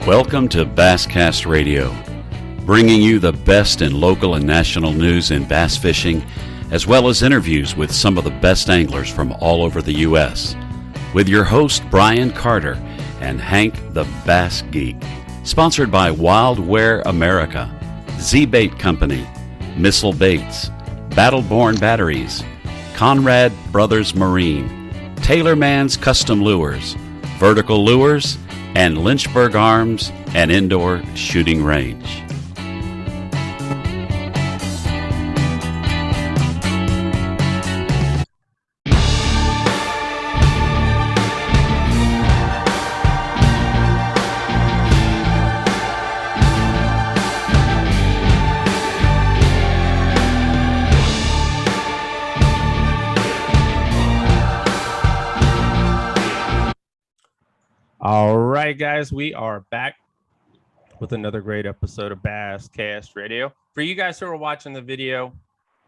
Welcome to Basscast Radio, bringing you the best in local and national news in bass fishing, as well as interviews with some of the best anglers from all over the U.S. With your host, Brian Carter, and Hank the Bass Geek. Sponsored by Wildware America, Z-Bait Company, Missile Baits, Battleborn Batteries, Conrad Brothers Marine, Taylorman's Custom Lures, Vertical Lures, and Lynchburg Arms and Indoor Shooting Range. All right, guys, we are back with another great episode of Basscast Radio. For you guys who are watching the video,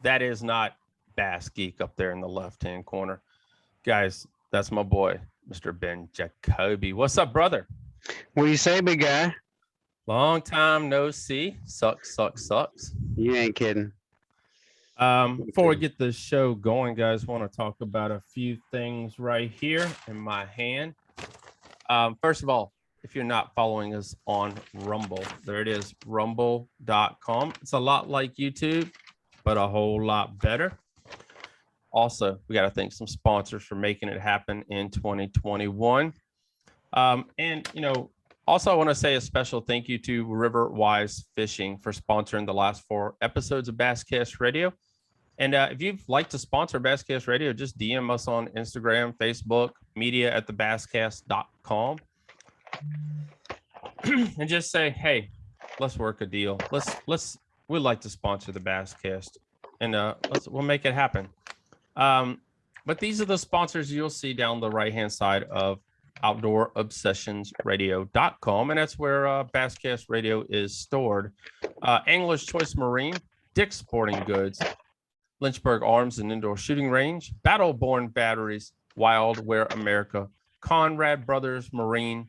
that is not Bass Geek up there in the left-hand corner. Guys, that's my boy, Mr. Ben Jacobi. What's up, brother? What do you say, big guy? Long time no see. Sucks. You ain't kidding. Before we get the show going, guys, want to talk about a few things right here in my hand. First of all, if you're not following us on Rumble, there it is, rumble.com. It's a lot like YouTube, but a whole lot better. Also, we got to thank some sponsors for making it happen in 2021. Also I want to say a special thank you to Riverwise Fishing for sponsoring the last 4 episodes of Basscast Radio. And if you'd like to sponsor Basscast Radio, just DM us on Instagram, Facebook, media@thebasscast.com. And just say, hey, let's work a deal. We'd like to sponsor the Basscast, and we'll make it happen. But these are the sponsors you'll see down the right-hand side of OutdoorObsessionsRadio.com, and that's where Basscast Radio is stored. Angler's Choice Marine, Dick's Sporting Goods, Lynchburg Arms and Indoor Shooting Range, Battleborn Batteries, Wildware America, Conrad Brothers Marine,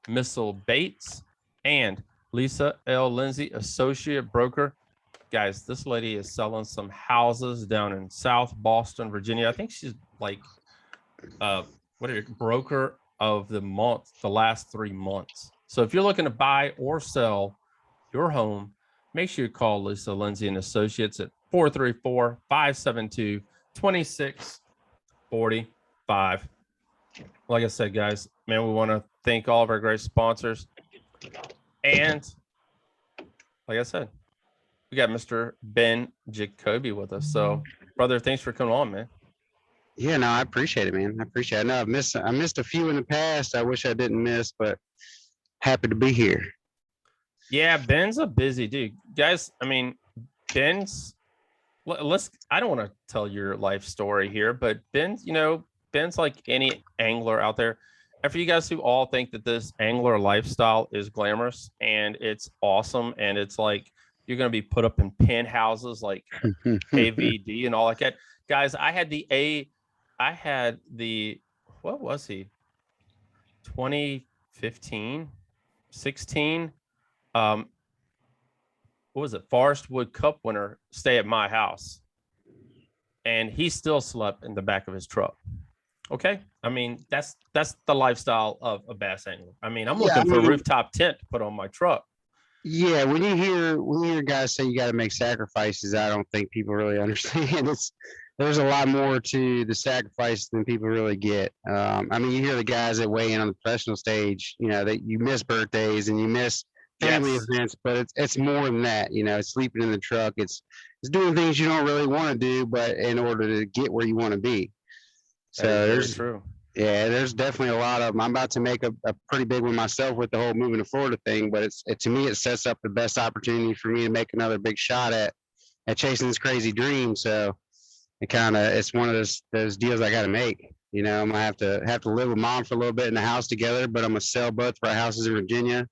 Missile Baits, and Lisa L. Lindsay, Associate Broker. Guys, this lady is selling some houses down in South Boston, Virginia. I think she's like broker of the month, the last 3 months. So if you're looking to buy or sell your home, make sure you call Lisa Lindsay and Associates at 434-572-2645. Like I said, guys, man, we want to thank all of our great sponsors. And like I said, we got Mr. Ben Jacobi with us. So, brother, thanks for coming on, man. Yeah, no, I appreciate it, man. I appreciate it. I know I missed a few in the past. I wish I didn't miss, but happy to be here. Yeah, Ben's a busy dude. Guys, I mean, I don't want to tell your life story here, but Ben's like any angler out there. And for you guys who all think that this angler lifestyle is glamorous and it's awesome, and it's like you're going to be put up in penthouses like AVD and all like that. Guys, I had the what was he? 2015, 16. What was it? Forest Wood Cup winner stay at my house, and he still slept in the back of his truck. Okay, I mean that's the lifestyle of a bass angler. I mean, I'm looking for a rooftop tent to put on my truck. Yeah, when you hear guys say you got to make sacrifices, I don't think people really understand. There's a lot more to the sacrifice than people really get. I mean, you hear the guys that weigh in on the professional stage, that you miss birthdays and you miss family events, but it's more than that. It's sleeping in the truck. It's doing things you don't really want to do, but in order to get where you want to be. So there's true. Yeah, there's definitely a lot of them. I'm about to make a pretty big one myself with the whole moving to Florida thing, but to me, it sets up the best opportunity for me to make another big shot at chasing this crazy dream. So it's one of those deals I got to make. I'm gonna have to live with mom for a little bit in the house together, but I'm gonna sell both of our houses in Virginia,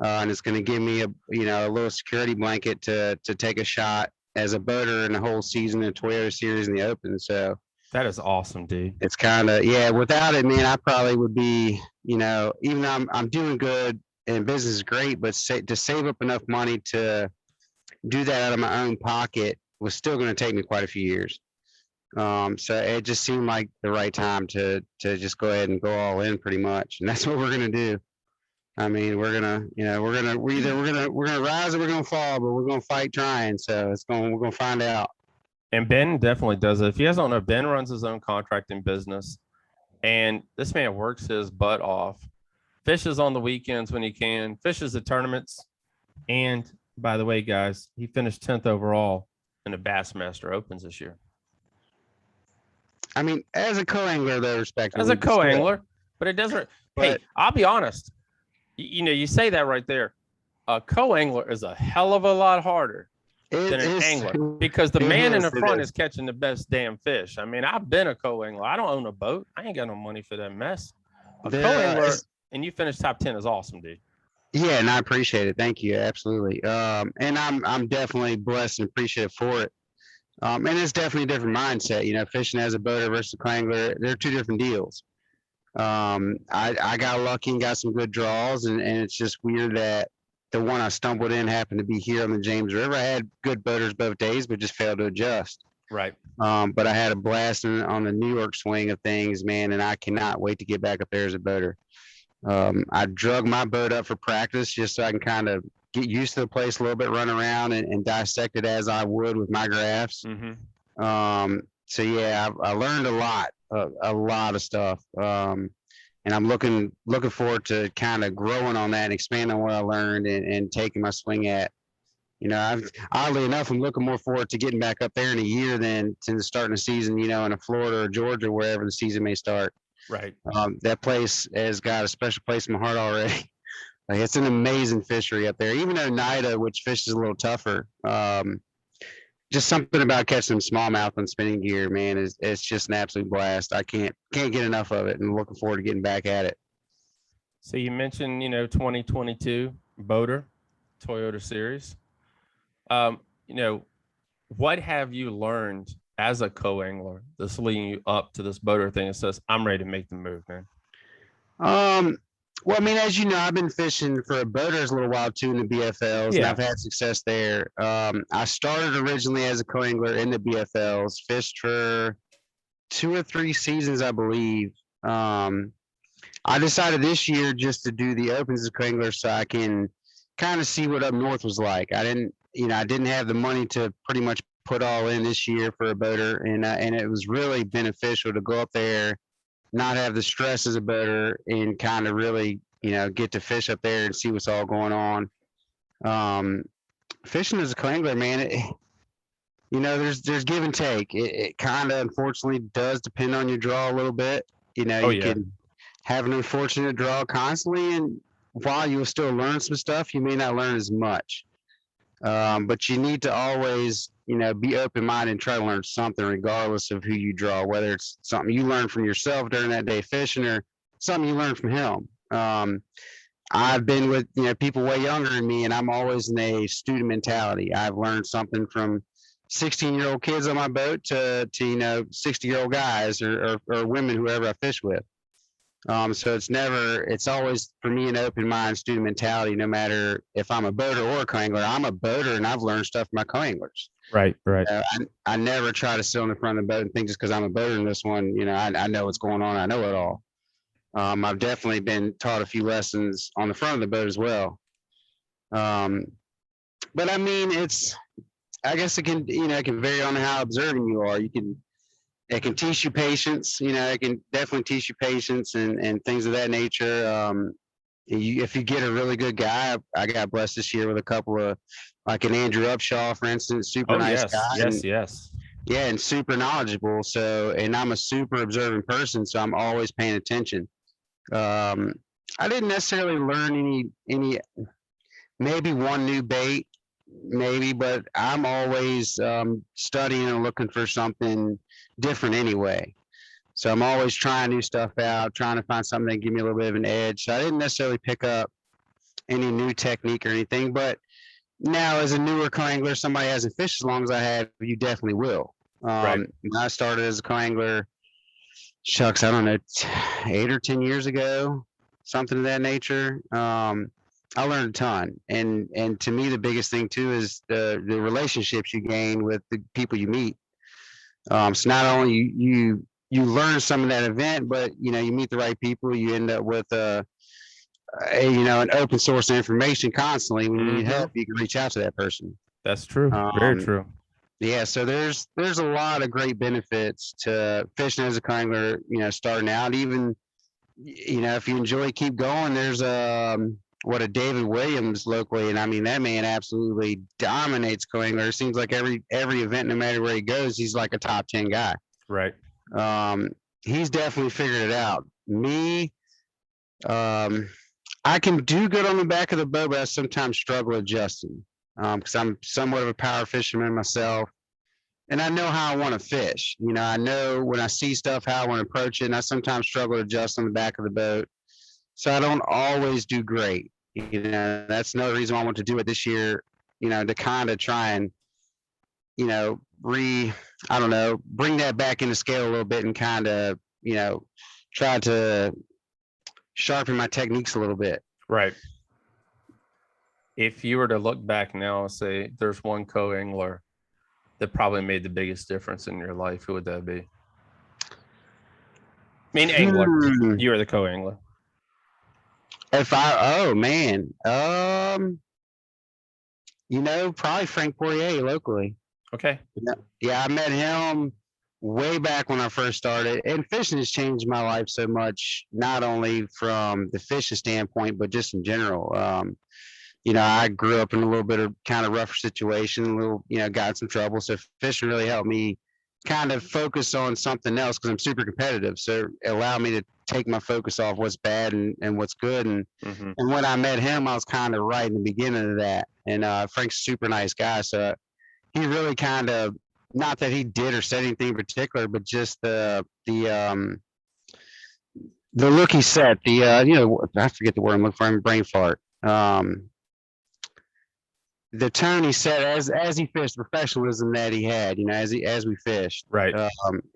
and it's gonna give me a little security blanket to take a shot as a boater in the whole season of Toyota Series in the Open. So that is awesome, dude. It's kind of, without it, man, I probably would be, even though I'm doing good and business is great, but to save up enough money to do that out of my own pocket was still going to take me quite a few years. So it just seemed like the right time to just go ahead and go all in pretty much. And that's what we're going to do. I mean, we're gonna rise or we're gonna fall, but we're gonna fight trying. So we're gonna find out. And Ben definitely does it. If you guys don't know, Ben runs his own contracting business, and this man works his butt off. Fishes on the weekends when he can, fishes at tournaments. And by the way, guys, he finished 10th overall in the Bassmaster Opens this year. I mean, as a co-angler, though, respectively. As a co-angler, but it doesn't. Hey, I'll be honest. You say that right there. A co-angler is a hell of a lot harder than an angler, because the man in the front is catching the best damn fish. I mean, I've been a co-angler. I don't own a boat. I ain't got no money for that mess. A co-angler, and you finish top 10 is awesome, dude. Yeah, and I appreciate it. Thank you. Absolutely. And I'm definitely blessed and appreciative for it. And it's definitely a different mindset. Fishing as a boater versus a co-angler, they're two different deals. I got lucky and got some good draws, and it's just weird that the one I stumbled in happened to be here on the James River. I had good boaters both days, but just failed to adjust. Right. But I had a blast on the New York swing of things, man, and I cannot wait to get back up there as a boater. I drug my boat up for practice just so I can kind of get used to the place a little bit, run around and dissect it as I would with my graphs. Mm-hmm. So yeah, I learned a lot of stuff. And I'm looking forward to kind of growing on that and expanding on what I learned and taking my swing at. Oddly enough, I'm looking more forward to getting back up there in a year than to starting a season, in a Florida or Georgia, wherever the season may start. Right. That place has got a special place in my heart already. Like, it's an amazing fishery up there. Even Oneida, which fishes a little tougher, just something about catching smallmouth on spinning gear, man, it's just an absolute blast. I can't get enough of it, and looking forward to getting back at it. So you mentioned, 2022 boater, Toyota Series. What have you learned as a co-angler that's leading you up to this boater thing that says, I'm ready to make the move, man? Well, I mean, as you know, I've been fishing for boaters a little while too in the BFLs, and I've had success there. I started originally as a co-angler in the BFLs, fished for 2 or 3 seasons, I believe. I decided this year just to do the Opens as a co-angler so I can kind of see what up north was like. I didn't have the money to pretty much put all in this year for a boater, and it was really beneficial to go up there, not have the stress as a boater, and kind of really, get to fish up there and see what's all going on. Fishing as a co-angler, man, there's give and take. It kind of unfortunately does depend on your draw a little bit. You can have an unfortunate draw constantly, and while you will still learn some stuff, you may not learn as much. But you need to always, be open-minded and try to learn something regardless of who you draw, whether it's something you learn from yourself during that day fishing or something you learn from him. I've been with, people way younger than me, and I'm always in a student mentality. I've learned something from 16-year-old kids on my boat to 60-year-old guys or women, whoever I fish with. So it's always for me an open mind student mentality, no matter if I'm a boater or a co-angler. I'm a boater and I've learned stuff from my co-anglers. Right. I never try to sit on the front of the boat and think just because I'm a boater in this one, I know what's going on. I know it all. I've definitely been taught a few lessons on the front of the boat as well. But I mean, I guess it can vary on how observing you are. It can teach you patience, it can definitely teach you patience and things of that nature. If you get a really good guy, I got blessed this year with a couple of, like an Andrew Upshaw, for instance, super nice guy. Yes. Yeah, and super knowledgeable. So, and I'm a super observant person, so I'm always paying attention. I didn't necessarily learn any, maybe one new bait, maybe, but I'm always studying and looking for something different anyway. So I'm always trying new stuff out, trying to find something that give me a little bit of an edge. So I didn't necessarily pick up any new technique or anything, but now as a newer co-angler, somebody hasn't fished as long as I have, you definitely will. Right. When I started as a co-angler, I don't know, 8 or 10 years ago, something of that nature. I learned a ton. And to me, the biggest thing too is the relationships you gain with the people you meet. So not only you learn some of that event, but you know, you meet the right people, you end up with an open source of information constantly. When you need help, you can reach out to that person. That's true. Very true. Yeah, so there's a lot of great benefits to fishing as a co-angler, you know, starting out. Even, you know, if you enjoy, keep going. There's a David Williams locally, and I mean that man absolutely dominates co-angler. It seems like every event, no matter where he goes, he's like a top 10 guy. Right. He's definitely figured it out. Me, I can do good on the back of the boat, but I sometimes struggle adjusting because I'm somewhat of a power fisherman myself. And I know how I want to fish. You know, I know when I see stuff, how I want to approach it. And I sometimes struggle to adjust on the back of the boat. So I don't always do great. You know, that's another reason why I want to do it this year, you know, to kind of try and, you know, bring that back into scale a little bit and kind of, you know, try to sharpen my techniques a little bit. Right. If you were to look back now and say there's one co-angler that probably made the biggest difference in your life, who would that be? I mean, angler. You are the co-angler. You know, probably Frank Poirier locally. Okay. Yeah, I met him way back when I first started, and fishing has changed my life so much, not only from the fishing standpoint, but just in general. You know, I grew up in a little bit of kind of rougher situation, got in some trouble. So fishing really helped me kind of focus on something else because I'm super competitive. So it allowed me to take my focus off what's bad and what's good. And when I met him, I was kind of right in the beginning of that. And Frank's a super nice guy. So he really kind of, not that he did or said anything in particular, but just the look he set, I forget the word I'm looking for, brain fart. The tone he set as he fished, the professionalism that he had, you know, as we fished. Right.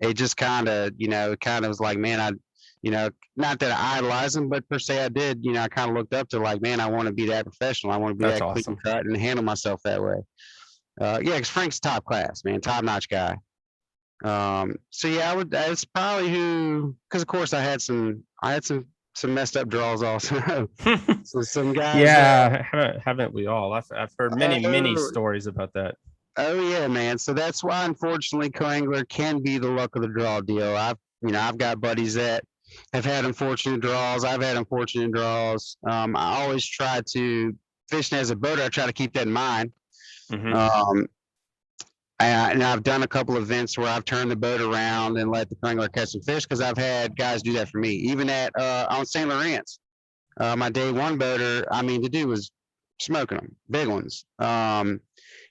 It just kind of, was like, man, not that I idolize him, but per se I did, you know, I kind of looked up to like, man, I want to be that professional. I want to be that awesome. clean cut and handle myself that way. Yeah, because Frank's top class, man, top notch guy. So yeah, that's probably who, because of course I had some messed up draws also. So some guys. Yeah, haven't we all? I've heard many stories about that. Oh yeah, man. So that's why, unfortunately, co-angler can be the luck of the draw deal. I've got buddies that have had unfortunate draws. I've had unfortunate draws. I always try to, fishing as a boater, I try to keep that in mind. And I've done a couple of events where I've turned the boat around and let the co-angler catch some fish because I've had guys do that for me. Even on St. Lawrence, my day one boater, I mean, the dude was smoking them, big ones. And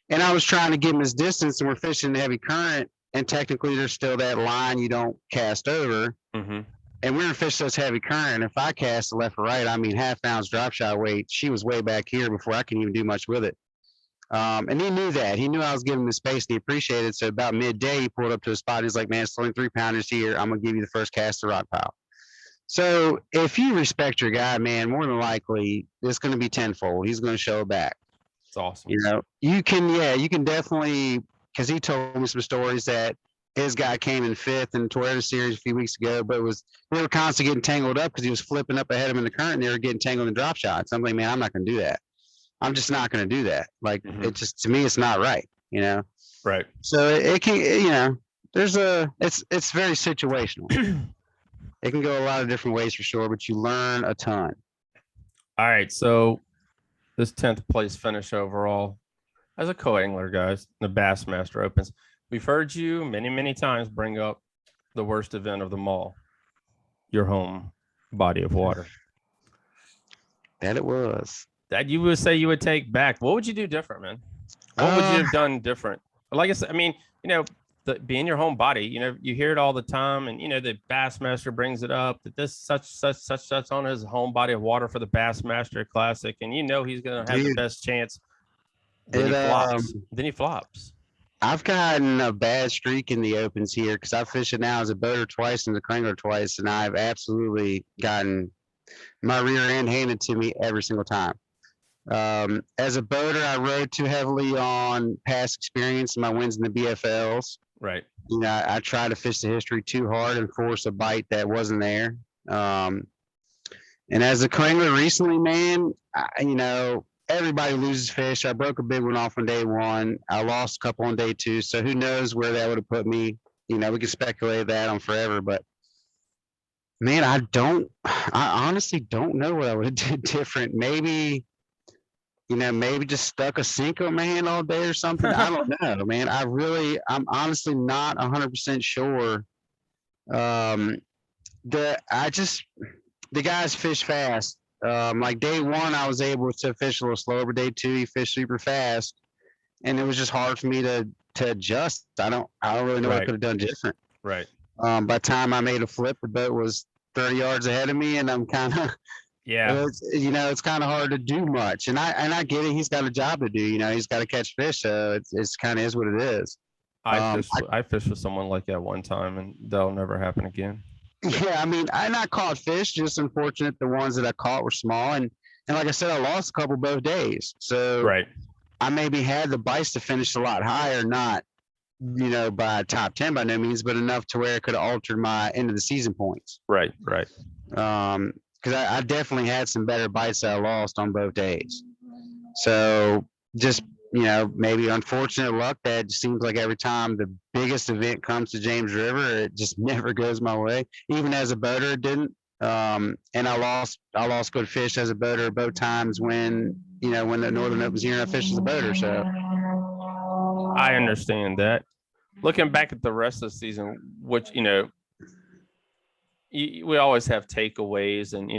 I was trying to give him his distance, and we're fishing the heavy current, and technically there's still that line you don't cast over. And we're fishing this heavy current. If I cast left or right, I mean, half ounce drop shot weight, she was way back here before I could even do much with it. And he knew that. He knew I was giving him the space, and he appreciated it. So about midday, he pulled up to a spot. He's like, man, it's only 3-pounders here. I'm going to give you the first cast of rock pile. So if you respect your guy, man, more than likely, it's going to be tenfold. He's going to show back. It's awesome. You know, you can definitely, because he told me some stories that his guy came in 5th in the Toyota Series a few weeks ago, but they were constantly getting tangled up because he was flipping up ahead of him in the current, and they were getting tangled in drop shots. I'm like, man, I'm not going to do that. I'm just not going to do that. Like, it just, to me, it's not right, you know? Right. So it can, you know, it's very situational. It can go a lot of different ways for sure, but you learn a ton. All right. So this 10th place finish overall as a co-angler, guys, the Bassmaster Opens. We've heard you many times bring up the worst event of them all, your home body of water. That it was. That you would say you would take back. What would you do different, man? What would you have done different? Like I said, I mean, you know, being your home body, you know, you hear it all the time, and you know the Bassmaster brings it up that this such on his home body of water for the Bassmaster Classic, and you know he's gonna have the best chance. Then he flops. I've gotten a bad streak in the opens here because I've fished it now as a boater twice and as a co-angler twice, and I've absolutely gotten my rear end handed to me every single time. As a boater, I rode too heavily on past experience and my wins in the BFLs. Right. You know, I tried to fish the history too hard and force a bite that wasn't there. And as a co-angler recently, man, everybody loses fish. I broke a big one off on day one. I lost a couple on day two. So who knows where that would have put me? You know, we could speculate that on forever, but man, I honestly don't know what I would have did different. Maybe just stuck a sink on my hand all day or something. I don't know, man. I'm honestly not 100% sure. The guys fish fast. Like day one, I was able to fish a little slower, but day two, he fished super fast. And it was just hard for me to adjust. I don't really know what I Right. could have done different. Right. By the time I made a flip, the boat was 30 yards ahead of me, and I'm kind of, Yeah. it's kind of hard to do much. And I get it. He's got a job to do. You know, he's got to catch fish. So it's kind of is what it is. I fished with someone like that one time, and that'll never happen again. Yeah, I mean, I not caught fish. Just unfortunate the ones that I caught were small, and like I said, I lost a couple both days. So Right. I maybe had the bites to finish a lot higher, not by top 10 by no means, but enough to where it could have altered my end of the season points. Right. Right. Because I definitely had some better bites that I lost on both days. So just maybe unfortunate luck that it seems like every time the biggest event comes to James River, it just never goes my way. Even as a boater, it didn't. And I lost good fish as a boater both times when the Northern Open's here and I fished as a boater. So I understand that. Looking back at the rest of the season, which we always have takeaways and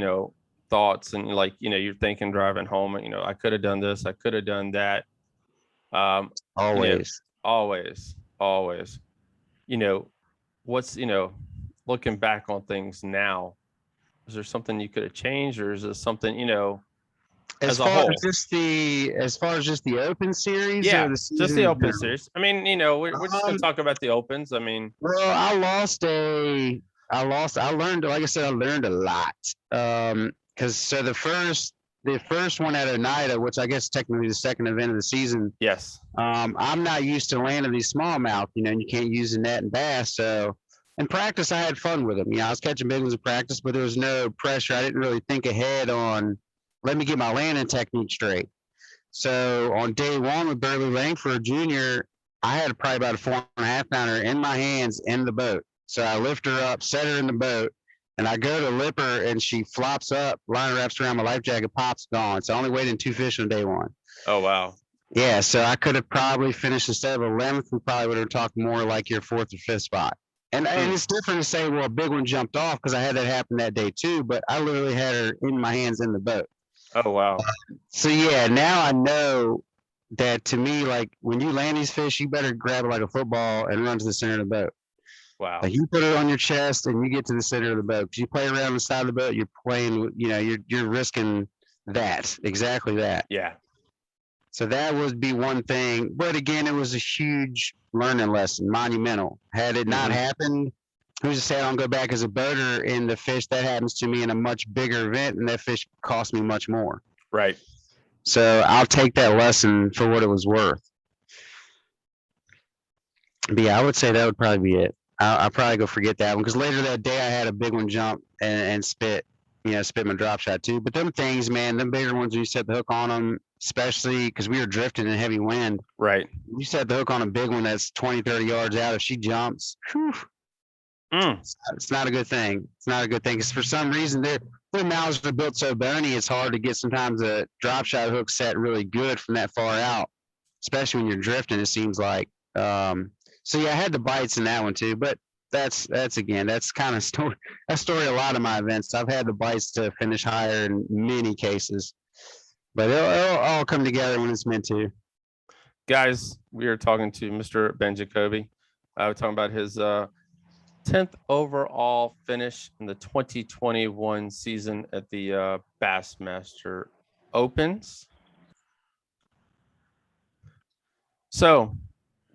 thoughts, and you're thinking driving home, I could have done this, I could have done that. Always. What's looking back on things now, is there something you could have changed, or is this something as as a far whole? as far as just the Open series, Yeah, or the just the season in Open general? series. I mean, we're just gonna talk about the Opens. I mean, Well, I learned, like I said, I learned a lot. Because the first one at Oneida, which I guess technically the second event of the season, yes. I'm not used to landing these smallmouth, and you can't use the net and bass. So in practice, I had fun with them. I was catching big ones in practice, but there was no pressure. I didn't really think ahead on, let me get my landing technique straight. So on day one with Burley Langford Jr., I had probably about a 4.5 pounder in my hands in the boat. So I lift her up, set her in the boat, and I go to lip her, and she flops up, line wraps around my life jacket, pops, gone. So I only weighed in 2 fish on day one. Oh, wow. Yeah, so I could have probably finished instead of 11th, we probably would have talked more like your 4th or 5th spot. And it's different to say, well, a big one jumped off, because I had that happen that day too, but I literally had her in my hands in the boat. Oh, wow. So yeah, now I know that, to me, like, when you land these fish, you better grab it like a football and run to the center of the boat. Wow. Like, you put it on your chest and you get to the center of the boat. Because you play around the side of the boat, you're playing, you're risking that, exactly that. Yeah. So that would be one thing. But again, it was a huge learning lesson, monumental. Had it not happened, who's to say I don't go back as a boater in the fish that happens to me in a much bigger event, and that fish cost me much more. Right. So I'll take that lesson for what it was worth. But yeah, I would say that would probably be it. I'll probably go forget that one, because later that day I had a big one jump and spit my drop shot too. But them things, man, them bigger ones, you set the hook on them, especially because we were drifting in heavy wind. Right. You set the hook on a big one that's 20, 30 yards out. If she jumps, whew, it's not a good thing. It's not a good thing, because for some reason their mouths are built so bony, it's hard to get sometimes a drop shot hook set really good from that far out, especially when you're drifting, it seems like. So yeah, I had the bites in that one too, but that's kind of story a lot of my events. I've had the bites to finish higher in many cases, but it'll all come together when it's meant to. Guys, we are talking to Mr. Ben Jacobi. We're talking about his 10th overall finish in the 2021 season at the Bassmaster Opens. So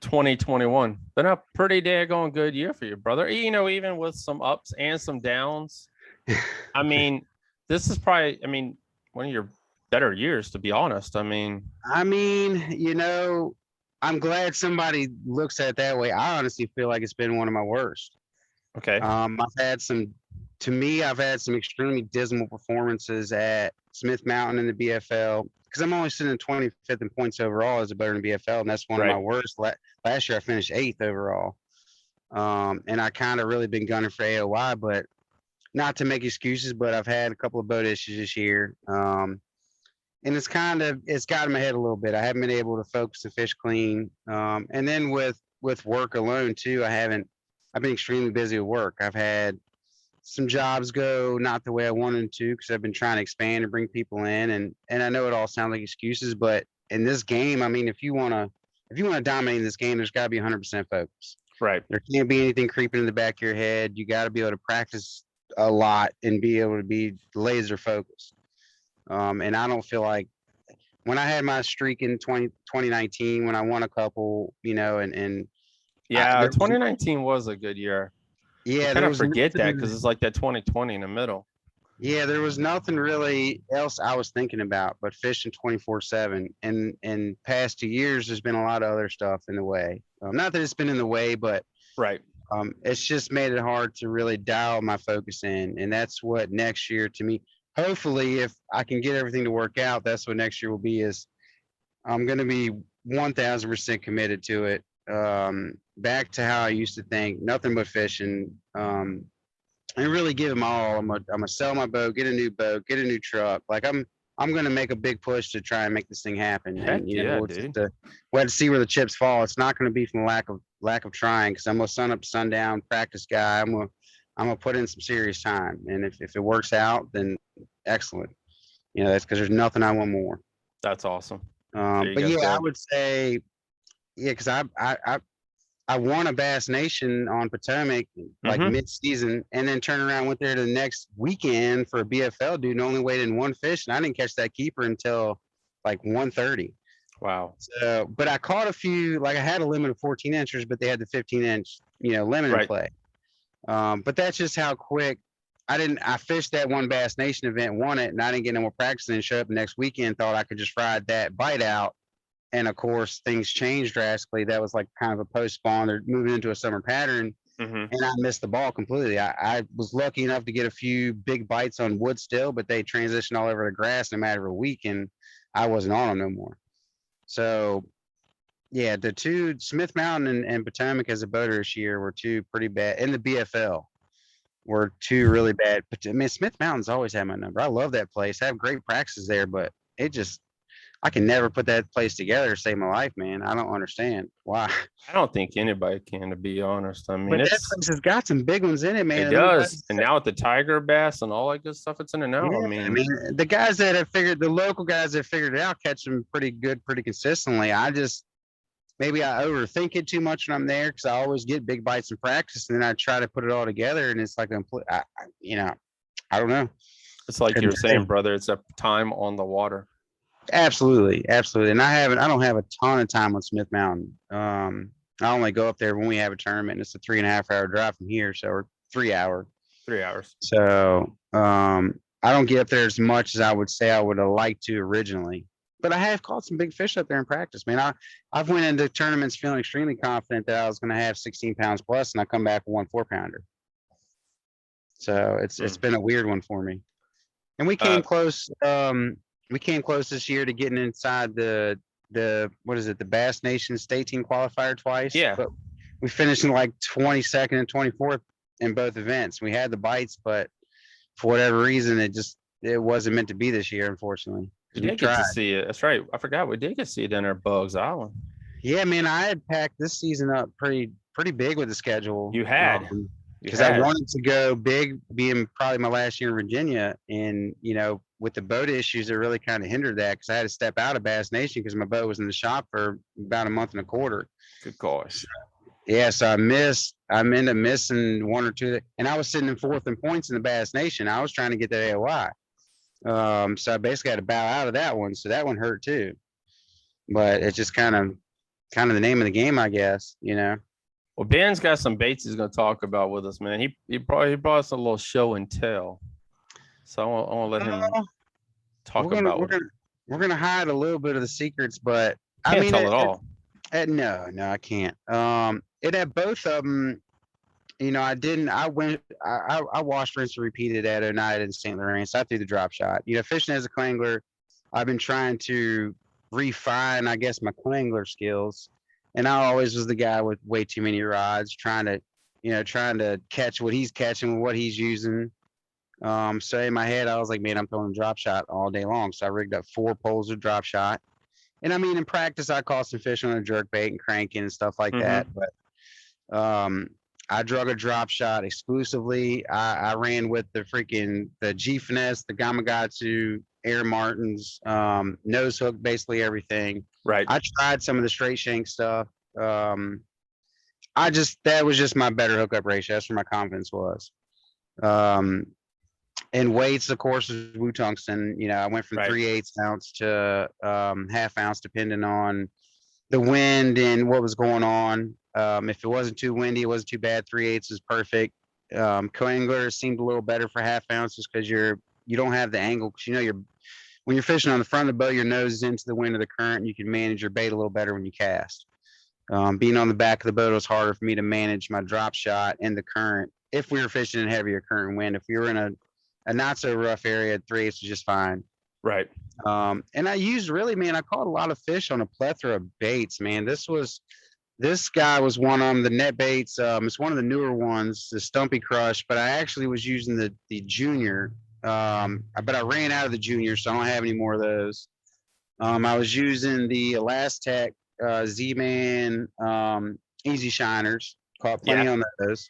2021 been a pretty daggone good year for you, brother. Even with some ups and some downs. I mean, this is probably, one of your better years, to be honest. I mean, I'm glad somebody looks at it that way. I honestly feel like it's been one of my worst. okay. I've had some extremely dismal performances at Smith Mountain in the BFL because I'm only sitting 25th in points overall as a better in the BFL, and that's one of my worst. Last year I finished 8th overall, and I kind of really been gunning for AOY, but not to make excuses, but I've had a couple of boat issues this year, and it's got in my head a little bit. I haven't been able to focus and fish clean, and then with work alone too, I've been extremely busy with work. I've had some jobs go not the way I wanted to because I've been trying to expand and bring people in, and I know it all sounds like excuses, but in this game, I mean, if you wanna dominate this game, there's got to be 100% focus. Right. There can't be anything creeping in the back of your head. You got to be able to practice a lot and be able to be laser focused. And I don't feel like when I had my streak in 2019 when I won a couple, and yeah, 2019 was a good year. Yeah, kind of forget that because it's like that 2020 in the middle. Yeah, there was nothing really else I was thinking about but fishing 24/7. And past 2 years, there's been a lot of other stuff in the way. Not that it's been in the way, but right. It's just made it hard to really dial my focus in. And that's what next year to me, hopefully, if I can get everything to work out, that's what next year will be is I'm going to be 1000% committed to it. Back to how I used to think, nothing but fishing, and really give them all. I'm gonna sell my boat, get a new boat, get a new truck. Like I'm gonna make a big push to try and make this thing happen. Heck and dude. We had to see where the chips fall. It's not gonna be from lack of trying because I'm gonna sun up, sundown, practice guy. I'm gonna put in some serious time, and if it works out, then excellent. That's because there's nothing I want more. That's awesome. But yeah, I would say. Yeah, because I won a Bassnation on Potomac like mid-season, and then turned around, went there the next weekend for a BFL dude, and only weighed in one fish, and I didn't catch that keeper until like 1:30. Wow. So, but I caught a few. Like I had a limit of 14 inches, but they had the 15-inch, limit in play. But that's just how quick. I fished that one Bassnation event, won it, and I didn't get no more practice, and showed up the next weekend, thought I could just ride that bite out. And of course, things changed drastically. That was like kind of a post spawn. They're moving into a summer pattern, and I missed the ball completely. I was lucky enough to get a few big bites on wood still, but they transitioned all over the grass in a matter of a week, and I wasn't on them no more. So, yeah, the two, Smith Mountain and Potomac as a boater this year were two pretty bad. In the BFL, were two really bad. But I mean, Smith Mountain's always had my number. I love that place. I have great practices there, but I can never put that place together to save my life, man. I don't understand why. I don't think anybody can, to be honest. I mean, but that place has got some big ones in it, man. It does. And now with the tiger bass and all that good stuff, it's in it now. Yeah, I mean, the guys that have the local guys that figured it out, catch them pretty good, pretty consistently. Maybe I overthink it too much when I'm there because I always get big bites in practice, and then I try to put it all together, and it's like I don't know. It's like you're saying, brother. It's a time on the water. Absolutely. And I don't have a ton of time on Smith Mountain. I only go up there when we have a tournament, and it's a 3.5 hour drive from here. So, or 3 hour. 3 hours. So, I don't get up there as much as I would say I would have liked to originally, but I have caught some big fish up there in practice, man. I've went into tournaments feeling extremely confident that I was going to have 16 pounds plus, and I come back with 1 4-pounder. So it's been a weird one for me. And we came close. We came close this year to getting inside the Bassnation state team qualifier twice. Yeah. But we finished in like 22nd and 24th in both events. We had the bites, but for whatever reason, it wasn't meant to be this year, unfortunately. We did get to see it. That's right. I forgot we did get to see it in our Bugs Island. Yeah, man, I had packed this season up pretty big with the schedule. You had. Because I wanted to go big, being probably my last year in Virginia, and with the boat issues, it really kind of hindered that because I had to step out of Bassnation because my boat was in the shop for about a month and a quarter. Good gosh. Yeah, so I ended up missing 1 or 2, and I was sitting in 4th in points in the Bassnation. I was trying to get that AOY. So I basically had to bow out of that one. So that one hurt too. But it's just kind of the name of the game, I guess, Well, Ben's got some baits he's going to talk about with us, man. He brought us a little show and tell. So I want to let him talk about it. we're gonna hide a little bit of the secrets, but I Can't mean, tell it all. no, I can't. It had both of them. You know, I didn't. I washed, rinse, and repeated at Oneida and St. Lawrence. I threw the drop shot. You know, fishing as a clangler, I've been trying to refine, I guess, my clangler skills. And I always was the guy with way too many rods, trying to catch what he's catching, what he's using. So in my head, I was like, man, I'm throwing a drop shot all day long. So I rigged up 4 poles of drop shot. And I mean, in practice, I caught some fish on a jerk bait and cranking and stuff like that. But I drug a drop shot exclusively. I ran with the G Finesse, the Gamakatsu, Air Martins, nose hook, basically everything. Right. I tried some of the straight shank stuff. That was just my better hookup ratio. That's where my confidence was. And weights, of course, is Wu Tungsten. You know, I went from Right. 3/8 ounce to half ounce, depending on the wind and what was going on. If it wasn't too windy, it wasn't too bad. 3/8 is perfect. Co-angler seemed a little better for half ounces because you don't have the angle. Because when you're fishing on the front of the boat, your nose is into the wind of the current, and you can manage your bait a little better when you cast. Being on the back of the boat, it was harder for me to manage my drop shot and the current. If we were fishing in heavier current wind, if we were in a not so rough area, 3/8 was just fine. Right. And I caught a lot of fish on a plethora of baits, man. This guy was one of them, the net baits. It's one of the newer ones, the Stumpy Crush, but I actually was using the junior. But I ran out of the junior, so I don't have any more of those. I was using the Elastec Z-Man Easy Shiners, caught plenty on those.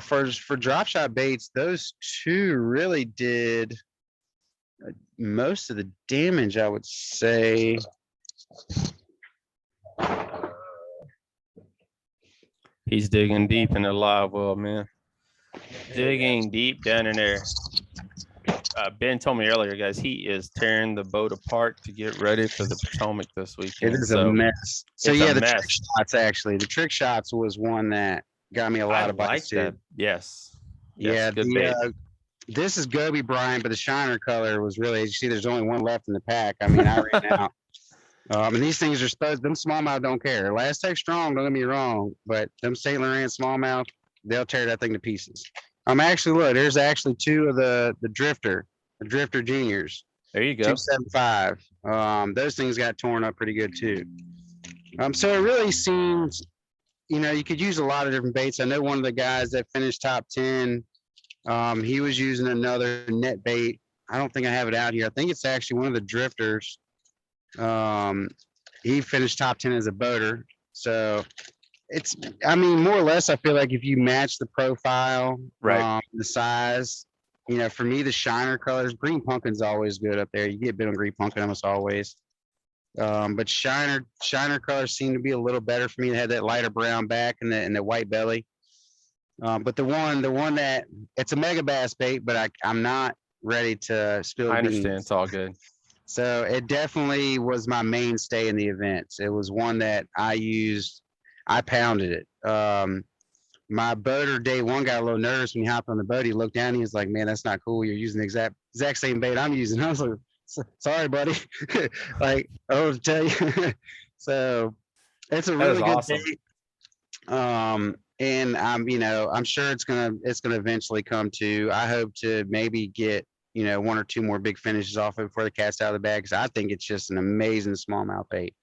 For drop shot baits, those two really did most of the damage, I would say. He's digging deep in the live well, man. Digging deep down in there. Ben told me earlier, guys, he is tearing the boat apart to get ready for the Potomac this weekend. It is a mess. So it's yeah, a the mess. trick shots actually. The trick shots was one that got me a lot of bites that. too. Yes. Yeah, good bait. This is Gobi Brine, but the shiner color was really, as you see, there's only one left in the pack. I mean, I ran out. And these things are supposed, them smallmouth don't care. Elastec strong, don't get me wrong, but them St. Laurent smallmouth, they'll tear that thing to pieces. Actually, look, there's actually 2 of the Drifter juniors. There you go. 275. Those things got torn up pretty good too. So it really seems, you could use a lot of different baits. I know one of the guys that finished top 10, he was using another net bait. I don't think I have it out here. I think it's actually one of the Drifters. He finished top 10 as a boater. So more or less, I feel like if you match the profile, right, the size, for me, the shiner colors, green pumpkin's always good up there. You get bit on green pumpkin almost always. But shiner colors seem to be a little better for me. They had that lighter brown back and the white belly. But the one that it's a mega bass bait, but I'm not ready to spill. I understand. It's all good. So it definitely was my mainstay in the events. It was one that I used. I pounded it. My boater day one got a little nervous when he hopped on the boat. He looked down. He was like, "Man, that's not cool. You're using the exact same bait I'm using." I was like, "Sorry, buddy." Like, I'll tell you. So it's a really good awesome bait. And I'm sure it's gonna eventually come to. I hope to maybe get 1 or 2 more big finishes off it before the cat's out of the bag, because I think it's just an amazing smallmouth bait.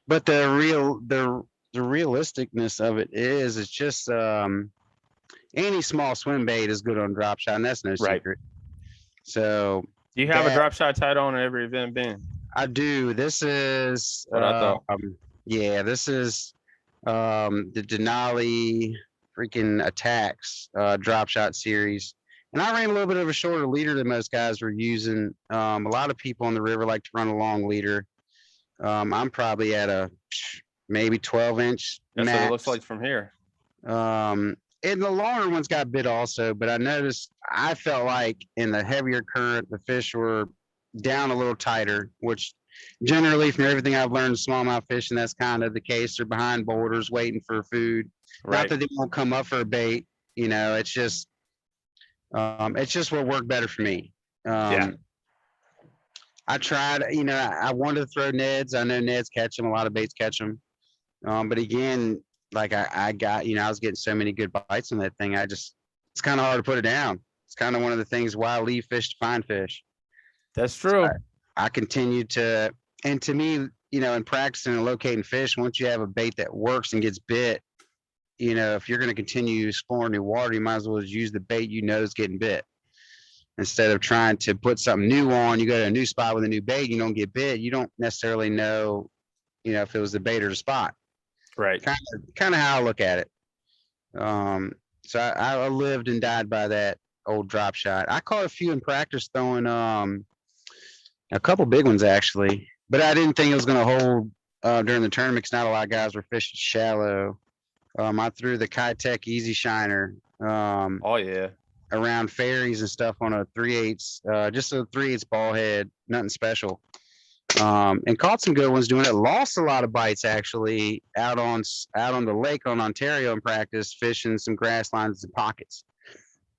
But the realisticness of it is, it's just any small swim bait is good on drop shot, and that's no secret. So do you have a drop shot tied on at every event, Ben? I do. This is what I thought. This is the Denali freaking Attacks drop shot series. And I ran a little bit of a shorter leader than most guys were using. A lot of people on the river like to run a long leader. I'm probably at a maybe 12-inch. That's what it looks like from here. And the longer ones got bit also, but I felt like in the heavier current, the fish were down a little tighter, which generally from everything I've learned in smallmouth fishing, that's kind of the case. They're behind boulders waiting for food. Right. Not that they won't come up for a bait, it's just what worked better for me. Um, I tried, I wanted to throw Neds. I know Neds catch them. A lot of baits catch them. But again, like I got, I was getting so many good bites on that thing. It's kind of hard to put it down. It's kind of one of the things why I leave fish to find fish. That's true. I continue to, and to me, in practicing and locating fish, once you have a bait that works and gets bit, if you're going to continue exploring new water, you might as well just use the bait is getting bit. Instead of trying to put something new on, you go to a new spot with a new bait, you don't get bit. You don't necessarily know, if it was the bait or the spot. Right. Kind of how I look at it. So I lived and died by that old drop shot. I caught a few in practice throwing a couple big ones actually, but I didn't think it was going to hold during the tournament because not a lot of guys were fishing shallow. I threw the Kitech Easy Shiner. Oh yeah. Around ferries and stuff on a 3/8, just a 3/8 ball head, nothing special. And caught some good ones doing it. Lost a lot of bites actually out on the lake on Ontario in practice, fishing some grass lines and pockets.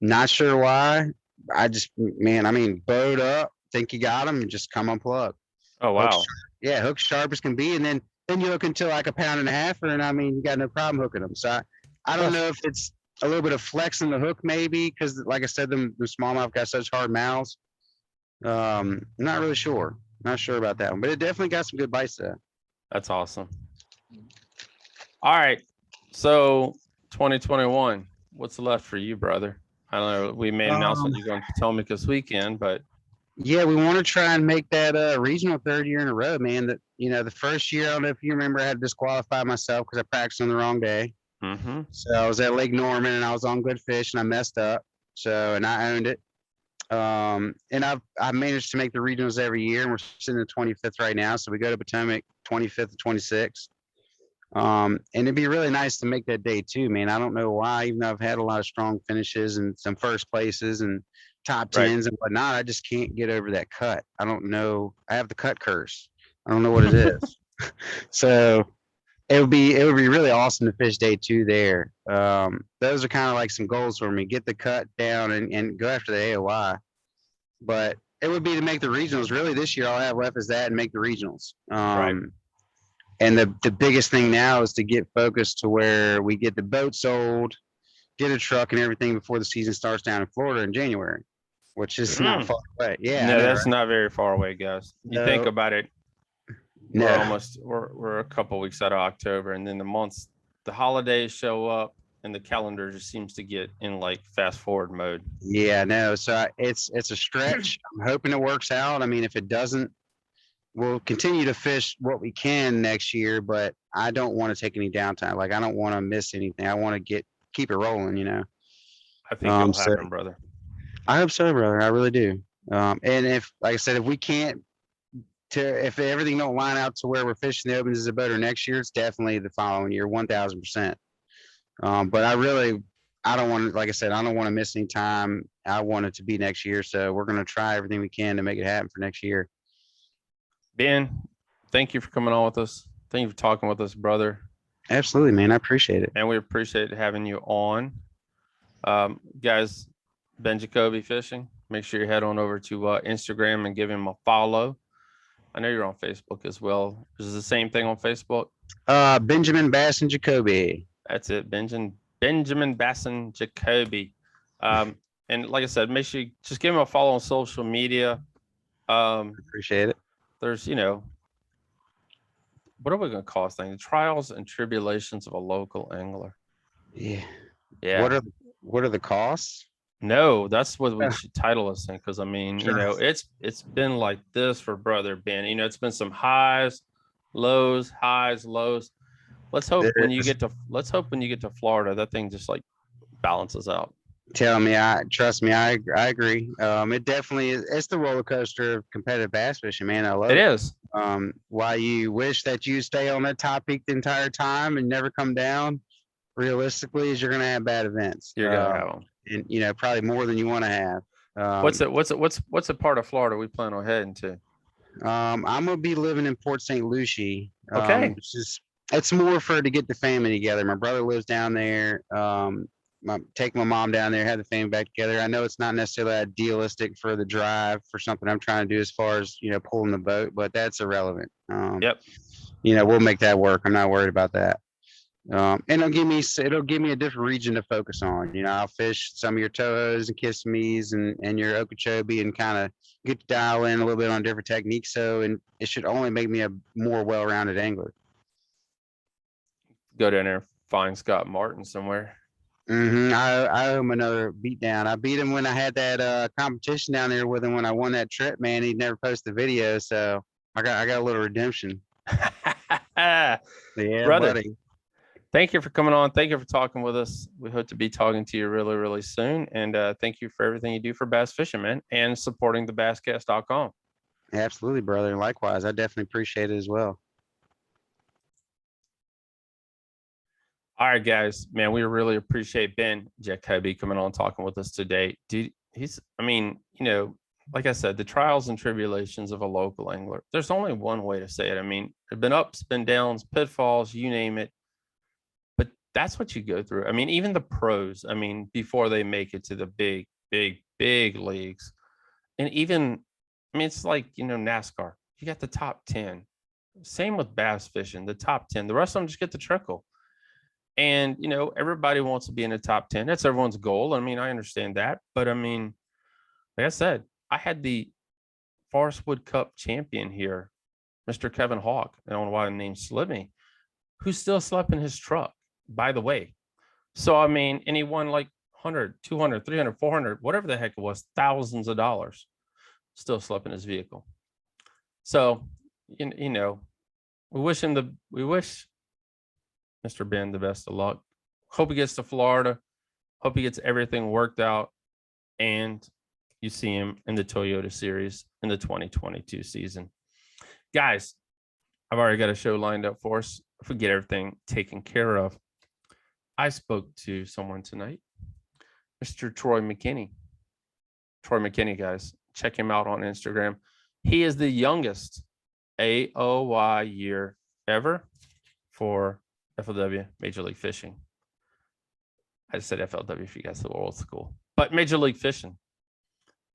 Not sure why. Bowed up, think you got them, and just come unplug. Oh wow. Hook sharp as can be, and then you hook until like a pound and a half, and you got no problem hooking them. So I don't know if it's a little bit of flex in the hook maybe because like I said, the smallmouth got such hard mouths. Not really sure. Not sure about that one, but it definitely got some good bites there. That's awesome. All right. So 2021, what's left for you, brother? I don't know. We made an announcement you're going to Potomac this weekend, but yeah, we want to try and make that regional third year in a row, man. That the first year, I don't know if you remember, I had to disqualify myself because I practiced on the wrong day. Mm-hmm. So I was at Lake Norman and I was on good fish and I messed up. And I owned it. And I've managed to make the regionals every year, and we're sitting in 25th right now. So we go to Potomac 25th to 26th. And it'd be really nice to make that day too, man. I don't know why, even though I've had a lot of strong finishes and some first places and top tens and whatnot, I just can't get over that cut. I don't know. I have the cut curse. I don't know what it is. So it would be really awesome to fish day 2 there. Those are kind of like some goals for me. Get the cut down and go after the AOI. But it would be to make the regionals. Really, this year all I have left is that and make the regionals. Right. And the biggest thing now is to get focused to where we get the boat sold, get a truck and everything before the season starts down in Florida in January, which is not far away. Yeah. No, that's not very far away, guys. You think about it. We're a couple weeks out of October, and then the holidays show up and the calendar just seems to get in like fast forward mode. Yeah, no. So it's a stretch. I'm hoping it works out. I mean, if it doesn't, we'll continue to fish what we can next year, but I don't want to take any downtime. Like I don't want to miss anything. I want to keep it rolling, I think it'll happen, brother. I hope so, brother. I really do. And if, like I said, if we can't, if everything don't line out to where we're fishing the opens as a boater next year, it's definitely the following year, 1,000%. But I don't want to, like I said, I don't want to miss any time. I want it to be next year. So we're going to try everything we can to make it happen for next year. Ben, thank you for coming on with us. Thank you for talking with us, brother. Absolutely, man. I appreciate it. And we appreciate having you on. Guys, Ben Jacobi Fishing. Make sure you head on over to Instagram and give him a follow. I know you're on Facebook as well. Is it the same thing on Facebook? Benjamin Jacobi. That's it. Benjamin Jacobi. And like I said, make sure you just give him a follow on social media. Appreciate it. There's, what are we going to call this thing? The trials and tribulations of a local angler. Yeah. Yeah. What are the costs? No, that's what we should title this thing. Because I mean, it's been like this for brother Ben. It's been some highs, lows. Let's hope when you get to Florida, that thing just like balances out. Trust me, I agree. It definitely is. It's the roller coaster of competitive bass fishing, man. I love it. It is. Why you wish that you stay on that top peak the entire time and never come down, realistically, is you're gonna have bad events. You're gonna have them. And probably more than you want to have. What's a part of Florida we plan on heading to? I'm gonna be living in Port St. Lucie. Okay. It's more to get the family together. My brother lives down there. take my mom down there, have the family back together. I know it's not necessarily idealistic for the drive for something I'm trying to do as far as, pulling the boat, but that's irrelevant. Yep. We'll make that work. I'm not worried about that. And it'll give me a different region to focus on. I'll fish some of your Tohos and Kissemees and your Okeechobee and kind of get to dial in a little bit on different techniques. And it should only make me a more well-rounded angler. Go down there and find Scott Martin somewhere. I owe him another beat down. I beat him when I had that competition down there with him when I won that trip, man. He never posted the video, so I got a little redemption. Yeah, brother. Buddy. Thank you for coming on. Thank you for talking with us. We hope to be talking to you really, really soon. And thank you for everything you do for bass fishing, man, and supporting the basscast.com. Absolutely, brother. Likewise, I definitely appreciate it as well. All right, guys, man, we really appreciate Ben Jacobi coming on talking with us today. Dude, like I said, the trials and tribulations of a local angler. There's only one way to say it. I mean, there've been ups, been downs, pitfalls, you name it. But that's what you go through. I mean, even the pros, before they make it to the big, big, big leagues. And even, it's like, NASCAR. You got the top 10. Same with bass fishing, the top 10. The rest of them just get the trickle. And, everybody wants to be in the top 10. That's everyone's goal. I understand that. But like I said, I had the Forest Wood Cup champion here, Mr. Kevin Hawk. I don't know why the name slipped me, who still slept in his truck, by the way. So, and he won like 100, 200, 300, 400, whatever the heck it was, thousands of dollars, still slept in his vehicle. So, we wish Mr. Ben the best of luck. Hope he gets to Florida. Hope he gets everything worked out. And you see him in the Toyota Series in the 2022 season. Guys, I've already got a show lined up for us. If we get everything taken care of. I spoke to someone tonight, Mr. Troy McKinney. Troy McKinney, guys, check him out on Instagram. He is the youngest AOY year ever for FLW, Major League Fishing. I said FLW if you guys are old school, but Major League Fishing.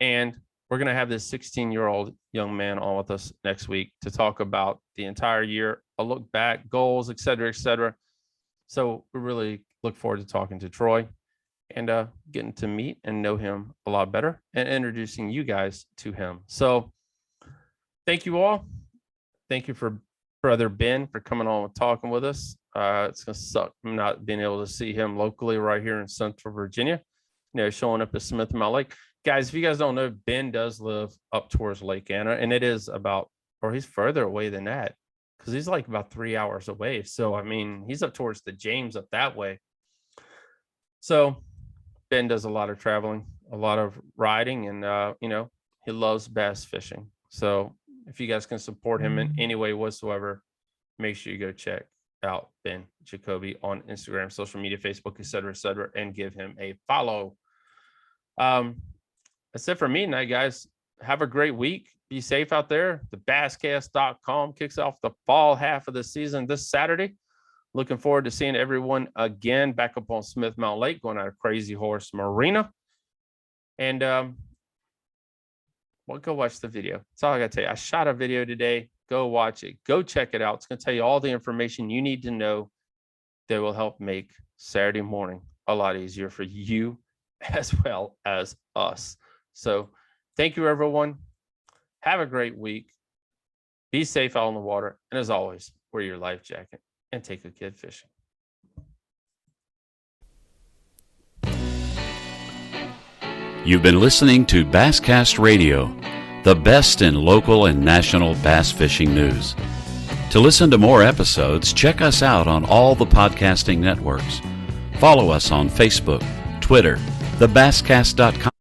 And we're going to have this 16-year-old young man on with us next week to talk about the entire year, a look back, goals, et cetera, et cetera. So we really look forward to talking to Troy and getting to meet and know him a lot better and introducing you guys to him. So thank you all. Thank you for Brother Ben for coming on and talking with us. It's going to suck not being able to see him locally right here in Central Virginia, showing up at Smith Mount Lake. Guys, if you guys don't know, Ben does live up towards Lake Anna, and it is he's further away than that because he's like about 3 hours away. So, he's up towards the James up that way. So Ben does a lot of traveling, a lot of riding, and, he loves bass fishing. So if you guys can support him in any way whatsoever, make sure you go check out Ben Jacobi on Instagram, social media, Facebook, et cetera, and give him a follow. That's it for me tonight, guys. Have a great week. Be safe out there. The basscast.com kicks off the fall half of the season this Saturday. Looking forward to seeing everyone again back up on Smith Mountain Lake, going out of Crazy Horse Marina. And go watch the video. That's all I got to tell you. I shot a video today. Go watch it. Go check it out. It's going to tell you all the information you need to know that will help make Saturday morning a lot easier for you as well as us. So thank you, everyone. Have a great week. Be safe out on the water. And as always, wear your life jacket and take a kid fishing. You've been listening to Basscast Radio, the best in local and national bass fishing news. To listen to more episodes, check us out on all the podcasting networks. Follow us on Facebook, Twitter, thebasscast.com.